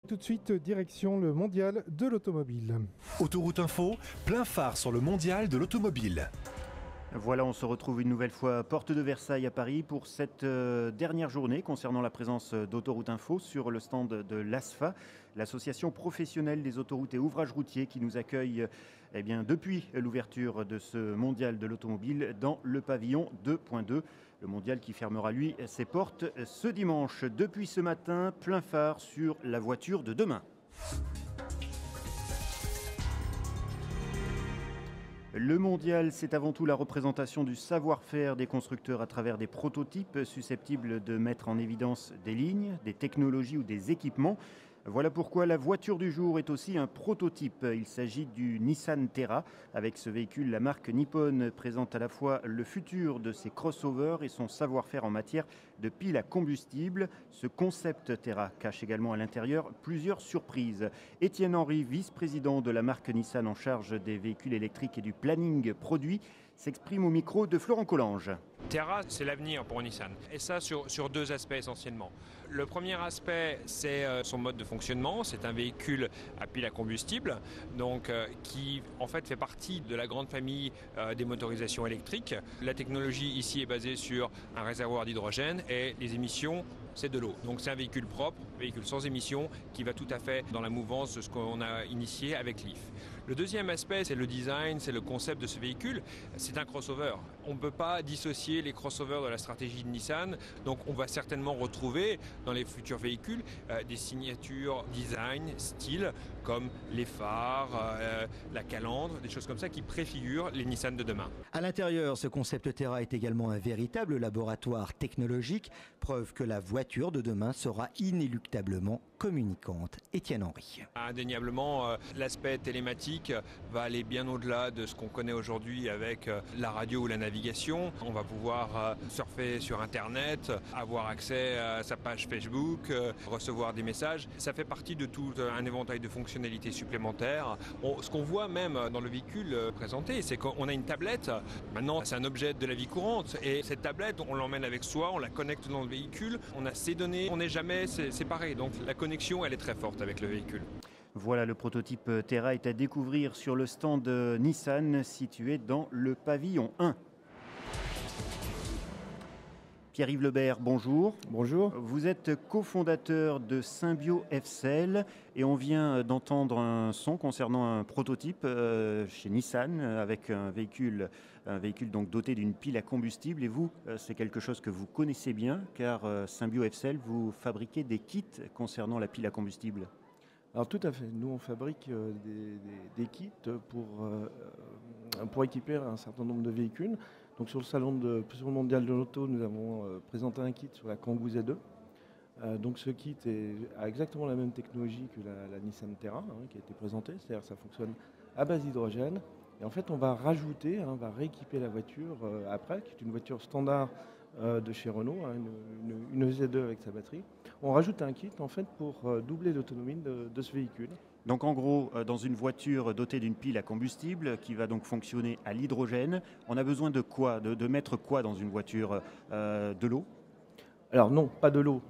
Tout de suite, direction le mondial de l'automobile. Autoroute Info, plein phare sur le mondial de l'automobile. Voilà, on se retrouve une nouvelle fois à Porte de Versailles à Paris pour cette dernière journée concernant la présence d'Autoroute Info sur le stand de l'ASFA, l'association professionnelle des autoroutes et ouvrages routiers qui nous accueille depuis l'ouverture de ce mondial de l'automobile dans le pavillon 2.2. Le mondial qui fermera lui ses portes ce dimanche. Depuis ce matin, plein phare sur la voiture de demain. Le mondial, c'est avant tout la représentation du savoir-faire des constructeurs à travers des prototypes susceptibles de mettre en évidence des lignes, des technologies ou des équipements. Voilà pourquoi la voiture du jour est aussi un prototype. Il s'agit du Nissan Terra. Avec ce véhicule, la marque Nippon présente à la fois le futur de ses crossovers et son savoir-faire en matière de piles à combustible. Ce concept Terra cache également à l'intérieur plusieurs surprises. Étienne Henry, vice-président de la marque Nissan en charge des véhicules électriques et du planning produit, s'exprime au micro de Florent Collange. Terra, c'est l'avenir pour Nissan. Et ça sur deux aspects essentiellement. Le premier aspect, c'est son mode de fonctionnement. C'est un véhicule à pile à combustible, donc qui en fait fait partie de la grande famille des motorisations électriques. La technologie ici est basée sur un réservoir d'hydrogène et les émissions, c'est de l'eau. Donc c'est un véhicule propre, véhicule sans émissions, qui va tout à fait dans la mouvance de ce qu'on a initié avec Leaf. Le deuxième aspect, c'est le design, c'est le concept de ce véhicule. C'est un crossover. On ne peut pas dissocier les crossovers de la stratégie de Nissan. Donc on va certainement retrouver dans les futurs véhicules des signatures design, style, comme les phares, la calandre, des choses comme ça qui préfigurent les Nissan de demain. À l'intérieur, ce concept Terra est également un véritable laboratoire technologique, preuve que la voiture de demain sera inéluctablement communicante. Étienne Henry. Indéniablement, l'aspect télématique va aller bien au-delà de ce qu'on connaît aujourd'hui avec la radio ou la navigation. On va pouvoir surfer sur Internet, avoir accès à sa page Facebook, recevoir des messages. Ça fait partie de tout un éventail de fonctionnalités supplémentaires. Ce qu'on voit même dans le véhicule présenté, c'est qu'on a une tablette. Maintenant, c'est un objet de la vie courante. Et cette tablette, on l'emmène avec soi, on la connecte dans le véhicule. On a ses données, on n'est jamais séparés. Donc la connexion, elle est très forte avec le véhicule. Voilà, le prototype Terra est à découvrir sur le stand Nissan situé dans le pavillon 1. Pierre-Yves Lebert, bonjour. Bonjour. Vous êtes cofondateur de Symbio FCL et on vient d'entendre un son concernant un prototype chez Nissan avec un véhicule donc doté d'une pile à combustible. Et vous, c'est quelque chose que vous connaissez bien car Symbio FCL, vous fabriquez des kits concernant la pile à combustible. Alors tout à fait, nous on fabrique des kits pour équiper un certain nombre de véhicules. Donc sur le mondial de l'auto, nous avons présenté un kit sur la Kangoo Z2. Donc ce kit a exactement la même technologie que la Nissan Terra qui a été présentée, c'est-à-dire que ça fonctionne à base d'hydrogène. Et en fait on va rajouter, on va rééquiper la voiture après, qui est une voiture standard de chez Renault, une Z2 avec sa batterie. On rajoute un kit en fait pour doubler l'autonomie de ce véhicule. Donc en gros, dans une voiture dotée d'une pile à combustible qui va donc fonctionner à l'hydrogène, on a besoin de quoi, de mettre quoi dans une voiture, de l'eau ? Alors non, pas de l'eau.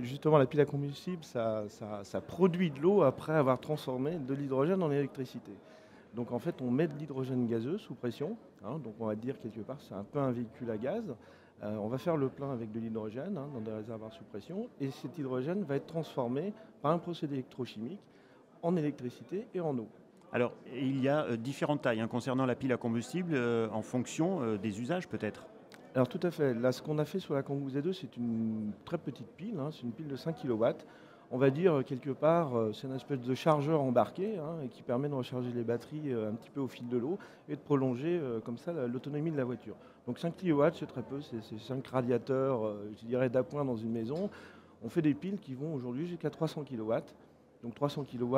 Justement, la pile à combustible, ça produit de l'eau après avoir transformé de l'hydrogène en électricité. Donc en fait, on met de l'hydrogène gazeux sous pression. Donc on va dire quelque part, c'est un peu un véhicule à gaz. On va faire le plein avec de l'hydrogène dans des réservoirs sous pression. Et cet hydrogène va être transformé par un procédé électrochimique en électricité et en eau. Alors, il y a différentes tailles concernant la pile à combustible en fonction des usages peut-être. Alors tout à fait. Là, ce qu'on a fait sur la Kangoo Z2, c'est une très petite pile. C'est une pile de 5 kW. On va dire quelque part, c'est une espèce de chargeur embarqué et qui permet de recharger les batteries un petit peu au fil de l'eau et de prolonger comme ça l'autonomie de la voiture. Donc 5 kW, c'est très peu, c'est 5 radiateurs, je dirais, d'appoint dans une maison. On fait des piles qui vont aujourd'hui jusqu'à 300 kW. Donc 300 kW,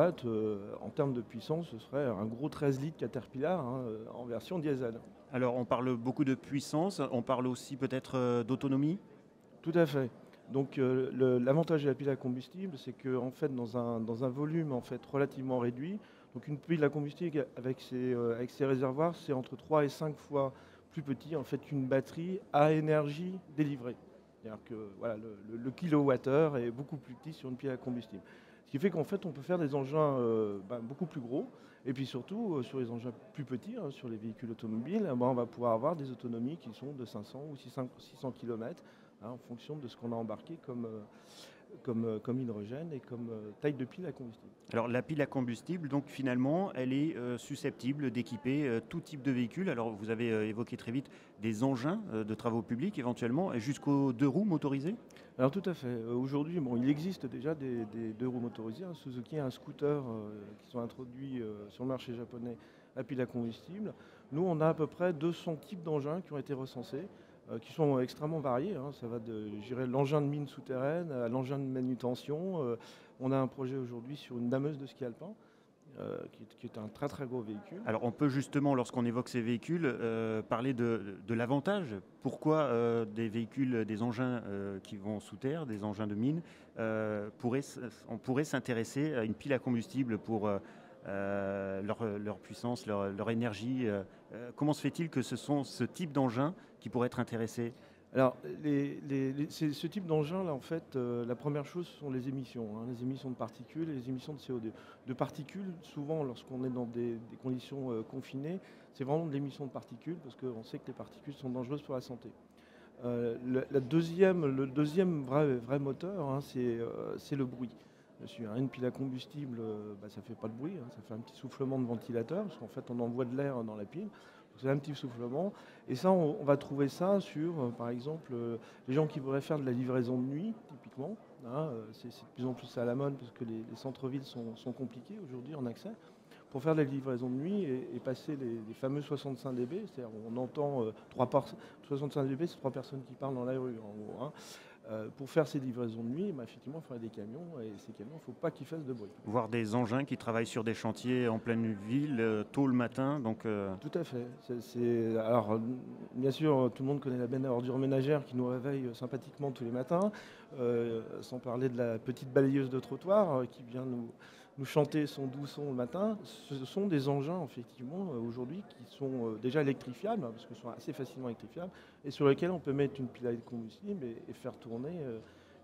en termes de puissance, ce serait un gros 13 litres Caterpillar en version diesel. Alors on parle beaucoup de puissance, on parle aussi peut-être d'autonomie ? Tout à fait. Donc l'avantage de la pile à combustible, c'est que en fait, dans un volume en fait, relativement réduit, donc une pile à combustible avec ses réservoirs, c'est entre 3 et 5 fois plus petit en fait, qu'une batterie à énergie délivrée. C'est-à-dire que voilà, le kilowattheure est beaucoup plus petit sur une pile à combustible. Ce qui fait qu'en fait, on peut faire des engins beaucoup plus gros. Et puis surtout, sur les engins plus petits, hein, sur les véhicules automobiles, on va pouvoir avoir des autonomies qui sont de 500 ou 600 km, hein, en fonction de ce qu'on a embarqué comme hydrogène et comme taille de pile à combustible. Alors la pile à combustible, donc finalement, elle est susceptible d'équiper tout type de véhicule. Alors vous avez évoqué très vite des engins de travaux publics éventuellement, jusqu'aux 2 roues motorisées. Alors tout à fait. Aujourd'hui, il existe déjà des 2 roues motorisées. Suzuki a un scooter qui sont introduits sur le marché japonais à pile à combustible. Nous, on a à peu près 200 types d'engins qui ont été recensés, qui sont extrêmement variés. Hein. Ça va de l'engin de mine souterraine à l'engin de manutention. On a un projet aujourd'hui sur une dameuse de ski alpin, qui est un très très gros véhicule. Alors on peut justement, lorsqu'on évoque ces véhicules, parler de l'avantage. Pourquoi des véhicules, des engins qui vont sous terre, des engins de mine, on pourrait s'intéresser à une pile à combustible pour leur puissance, leur énergie. Comment se fait-il que ce sont ce type d'engins qui pourraient être intéressés? Alors, ce type d'engin-là, en fait, la première chose, ce sont les émissions, hein, les émissions de particules et les émissions de CO2. De particules, souvent, lorsqu'on est dans des conditions confinées, c'est vraiment de l'émission de particules, parce qu'on sait que les particules sont dangereuses pour la santé. Le deuxième vrai moteur, hein, c'est le bruit. Une pile à combustible, ça ne fait pas de bruit, hein, ça fait un petit soufflement de ventilateur, parce qu'en fait, on envoie de l'air dans la pile. C'est un petit soufflement. Et ça, on va trouver ça sur, par exemple, les gens qui voudraient faire de la livraison de nuit, typiquement. Hein, c'est de plus en plus à la mode parce que les centres-villes sont compliqués aujourd'hui en accès. Pour faire de la livraison de nuit et passer les fameux 65 dB, c'est-à-dire on entend 65 dB, c'est 3 personnes qui parlent dans la rue, en gros. Hein. Pour faire ces livraisons de nuit, effectivement, il faudrait des camions, et ces camions, il ne faut pas qu'ils fassent de bruit. Voir des engins qui travaillent sur des chantiers en pleine ville, tôt le matin. Donc, Tout à fait. Alors, bien sûr, tout le monde connaît la benne à ordures ménagères qui nous réveille sympathiquement tous les matins, sans parler de la petite balayeuse de trottoir qui vient nous chanter son doux son le matin. Ce sont des engins, effectivement, aujourd'hui, qui sont déjà électrifiables, parce qu'ils sont assez facilement électrifiables, et sur lesquels on peut mettre une pile à combustible et faire tourner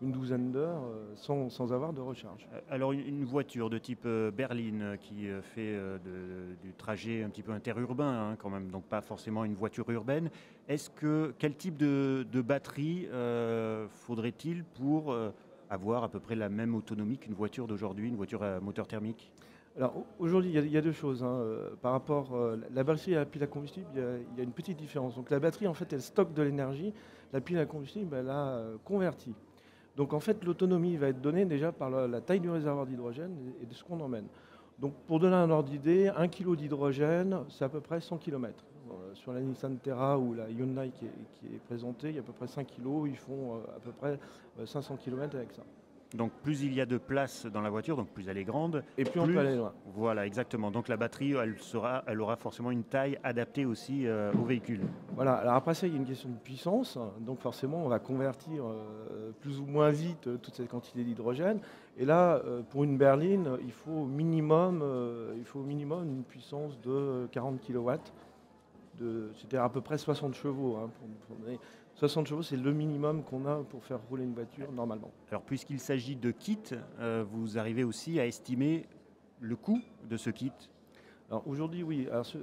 une douzaine d'heures sans avoir de recharge. Alors une voiture de type berline qui fait du trajet un petit peu interurbain, hein, quand même, donc pas forcément une voiture urbaine. Quel type de batterie faudrait-il pour avoir à peu près la même autonomie qu'une voiture d'aujourd'hui, une voiture à moteur thermique? Alors aujourd'hui, il y a 2 choses. Hein. Par rapport à la batterie et la pile à combustible, il y a une petite différence. Donc la batterie, en fait, elle stocke de l'énergie. La pile à combustible, elle a converti. Donc en fait, l'autonomie va être donnée déjà par la taille du réservoir d'hydrogène et de ce qu'on emmène. Donc pour donner un ordre d'idée, 1 kg d'hydrogène, c'est à peu près 100 km. Sur la Nissan Terra ou la Hyundai qui est présentée, il y a à peu près 5 kg, ils font à peu près 500 km avec ça. Donc plus il y a de place dans la voiture, donc plus elle est grande. Et plus on peut aller loin. Voilà, exactement. Donc la batterie, elle aura forcément une taille adaptée aussi au véhicule. Voilà, alors après ça, il y a une question de puissance. Donc forcément, on va convertir plus ou moins vite toute cette quantité d'hydrogène. Et là, pour une berline, il faut au minimum une puissance de 40 kW. C'est-à-dire à peu près 60 chevaux. Hein, pour donner. 60 chevaux, c'est le minimum qu'on a pour faire rouler une voiture normalement. Alors puisqu'il s'agit de kit, vous arrivez aussi à estimer le coût de ce kit? Alors aujourd'hui, oui. Alors, ce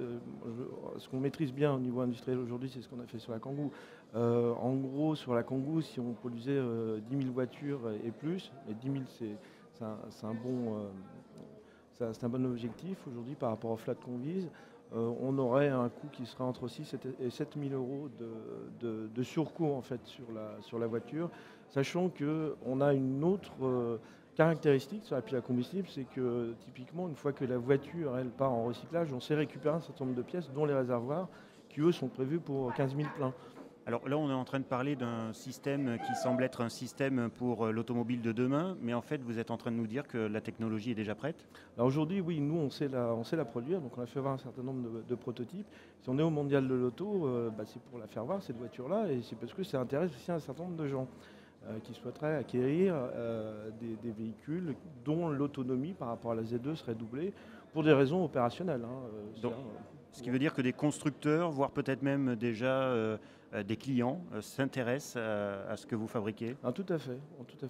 qu'on maîtrise bien au niveau industriel aujourd'hui, c'est ce qu'on a fait sur la Kangoo. En gros, sur la Kangoo, si on produisait 10 000 voitures et plus, et 10 000 c'est un bon objectif aujourd'hui par rapport au flat qu'on vise. On aurait un coût qui serait entre 6 et 7 000 euros de surcoût en fait sur la voiture, sachant qu'on a une autre caractéristique sur la pile à combustible, c'est que typiquement une fois que la voiture elle part en recyclage, on sait récupérer un certain nombre de pièces, dont les réservoirs, qui eux sont prévus pour 15 000 pleins. Alors là, on est en train de parler d'un système qui semble être un système pour l'automobile de demain, mais en fait, vous êtes en train de nous dire que la technologie est déjà prête? Alors aujourd'hui, oui, nous, on sait la produire, donc on a fait voir un certain nombre de prototypes. Si on est au mondial de l'auto, c'est pour la faire voir, cette voiture-là, et c'est parce que ça intéresse aussi un certain nombre de gens qui souhaiteraient acquérir des véhicules dont l'autonomie par rapport à la Z2 serait doublée pour des raisons opérationnelles. Hein, ce qui veut dire que des constructeurs, voire peut-être même déjà des clients s'intéressent à ce que vous fabriquez? Ah, tout à fait.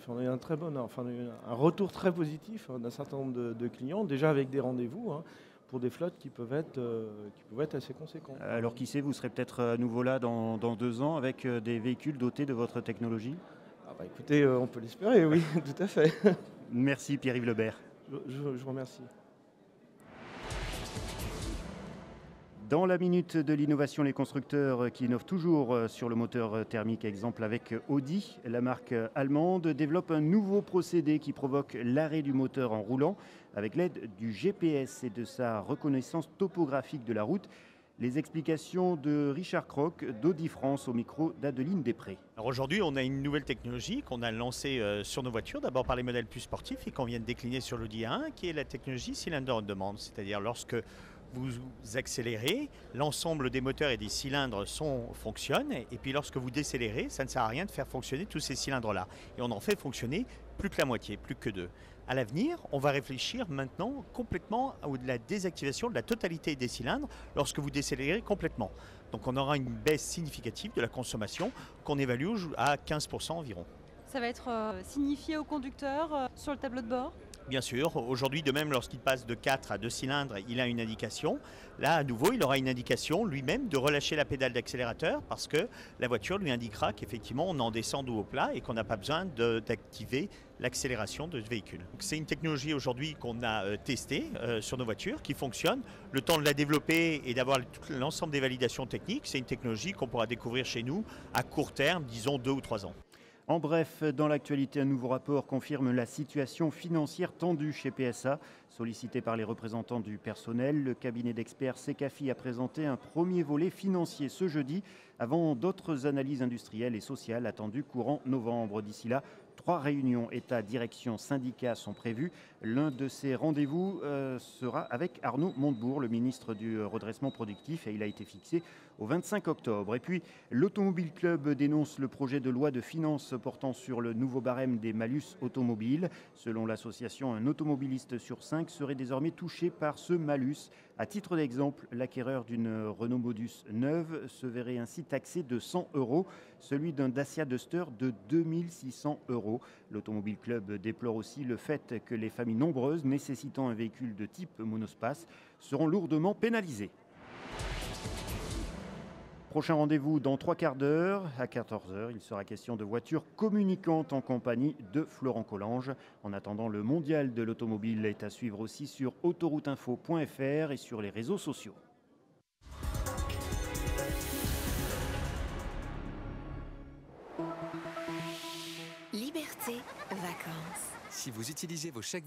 On a eu un retour très positif d'un certain nombre de clients, déjà avec des rendez-vous, hein, pour des flottes qui peuvent être assez conséquentes. Alors qui sait, vous serez peut-être à nouveau là dans 2 ans avec des véhicules dotés de votre technologie? Ah bah, écoutez, on peut l'espérer, oui, tout à fait. Merci Pierre-Yves Lebert. Je vous remercie. Dans la minute de l'innovation, les constructeurs qui innovent toujours sur le moteur thermique, exemple avec Audi, la marque allemande, développe un nouveau procédé qui provoque l'arrêt du moteur en roulant avec l'aide du GPS et de sa reconnaissance topographique de la route. Les explications de Richard Croc d'Audi France au micro d'Adeline Després. Alors aujourd'hui, on a une nouvelle technologie qu'on a lancée sur nos voitures, d'abord par les modèles plus sportifs et qu'on vient de décliner sur l'Audi A1, qui est la technologie cylinder on demand, c'est-à-dire lorsque vous accélérez, l'ensemble des moteurs et des cylindres fonctionnent, et puis lorsque vous décélérez, ça ne sert à rien de faire fonctionner tous ces cylindres-là. Et on en fait fonctionner plus que la moitié, plus que 2. À l'avenir, on va réfléchir maintenant complètement à la désactivation de la totalité des cylindres lorsque vous décélérez complètement. Donc on aura une baisse significative de la consommation qu'on évalue à 15% environ. Ça va être signifié au conducteur sur le tableau de bord? Bien sûr, aujourd'hui, de même, lorsqu'il passe de 4 à 2 cylindres, il a une indication. Là, à nouveau, il aura une indication lui-même de relâcher la pédale d'accélérateur parce que la voiture lui indiquera qu'effectivement, on en descend d'eau au plat et qu'on n'a pas besoin d'activer l'accélération de ce véhicule. C'est une technologie aujourd'hui qu'on a testée sur nos voitures, qui fonctionne. Le temps de la développer et d'avoir l'ensemble des validations techniques, c'est une technologie qu'on pourra découvrir chez nous à court terme, disons 2 ou 3 ans. En bref, dans l'actualité, un nouveau rapport confirme la situation financière tendue chez PSA. Sollicité par les représentants du personnel, le cabinet d'experts Secafi a présenté un premier volet financier ce jeudi, avant d'autres analyses industrielles et sociales attendues courant novembre. D'ici là, 3 réunions État, direction, syndicats sont prévues. L'un de ces rendez-vous sera avec Arnaud Montebourg, le ministre du redressement productif, et il a été fixé au 25 octobre. Et puis, l'Automobile Club dénonce le projet de loi de finances portant sur le nouveau barème des malus automobiles. Selon l'association, un automobiliste sur 5 serait désormais touché par ce malus. À titre d'exemple, l'acquéreur d'une Renault Modus neuve se verrait ainsi taxé de 100 €, celui d'un Dacia Duster de 2600 €. L'Automobile Club déplore aussi le fait que les familles nombreuses nécessitant un véhicule de type monospace seront lourdement pénalisées. Prochain rendez-vous dans 3 quarts d'heure. À 14 h, il sera question de voitures communicantes en compagnie de Florent Collange. En attendant, le mondial de l'automobile est à suivre aussi sur autorouteinfo.fr et sur les réseaux sociaux. Liberté, vacances. Si vous utilisez vos chèques